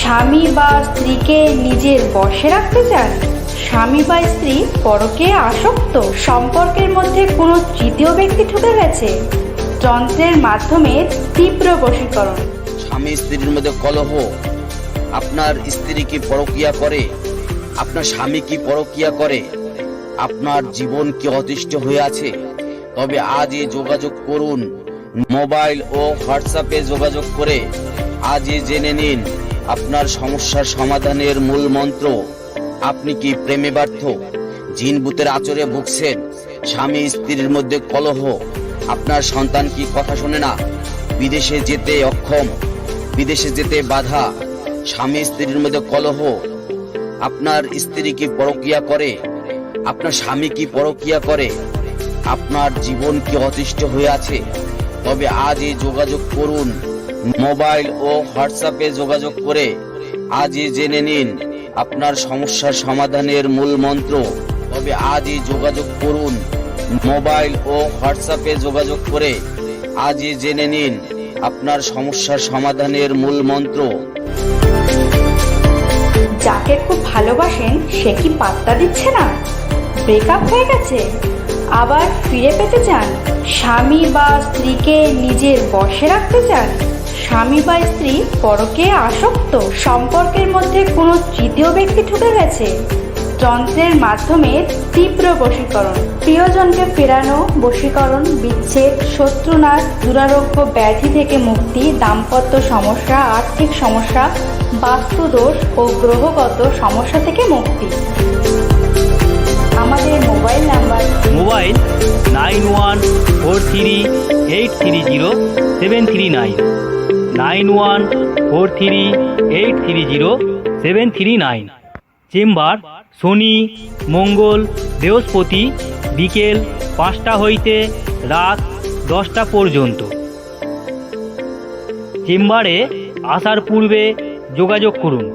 স্বামী বা স্ত্রীকে নিজের বশে রাখতে চান? স্বামী বা স্ত্রী পরকীয়ায় আসক্ত? সম্পর্কের মধ্যে কোনো তৃতীয় ব্যক্তি ঢুকে গেছে? যন্ত্রের মাধ্যমে তীব্র বশীকরণ। স্বামী স্ত্রীর মধ্যে কলহ, আপনার স্ত্রী কি পরকীয়া করে, আপনার স্বামী কি পরকীয়া করে, আপনার জীবন কি অতিষ্ঠ হয়ে আছে? তবে আজই যোগাযোগ করুন। মোবাইল ও হোয়াটসঅ্যাপে যোগাযোগ করে আজই জেনে নিন আপনার সমস্যার সমাধানের মূল মন্ত্র। আপনি কি প্রেমে ব্যর্থ, জিন ভূতের আচরে ভুগছেন, স্বামী স্ত্রীর মধ্যে কলহ, আপনার সন্তান কি কথা শোনে না, বিদেশে যেতে অক্ষম, বিদেশে যেতে বাধা, স্বামী স্ত্রীর মধ্যে কলহ, আপনার স্ত্রী কি পরকীয়া করে, আপনার স্বামী কি পরকীয়া করে, আপনার জীবন কি অতিষ্ঠ হয়ে আছে? তবে আজই যোগাযোগ করুন। মোবাইল ও হোয়াটসঅ্যাপে যোগাযোগ করে আজই জেনে নিন আপনার সমস্যার সমাধানের মূল মন্ত্র। তবে আজই যোগাযোগ করুন। মোবাইল ও হোয়াটসঅ্যাপে যোগাযোগ করে আজই জেনে নিন আপনার সমস্যার সমাধানের মূল মন্ত্র। যাকে খুব ভালোবাসেন সে কি পাত্তা দিচ্ছে না? ব্রেকআপ হয়ে গেছে, আবার ফিরে পেতে চান? স্বামী বা স্ত্রীকে নিজের বশে রাখতে চান? স্বামী বা স্ত্রী পরকীয়ায় আসক্ত? সম্পর্কের মধ্যে কোনো তৃতীয় ব্যক্তি ঢুকে গেছে? যন্ত্রের মাধ্যমে তীব্র বশীকরণ। প্রিয়জনকে ফেরানো, বশীকরণ, বিচ্ছেদ, শত্রুনাশ, দুরারোগ্য ব্যাধি থেকে মুক্তি, দাম্পত্য সমস্যা, আর্থিক সমস্যা, বাস্তুদোষ ও গ্রহগত সমস্যা থেকে মুক্তি। আমাদের মোবাইল নাম্বার মোবাইল 9143830739 9143830739। চেম্বার শনি, মঙ্গল, বৃহস্পতি বিকেল 5টা হইতে রাত 10টা পর্যন্ত। চেম্বারে আসার পূর্বে যোগাযোগ করুন।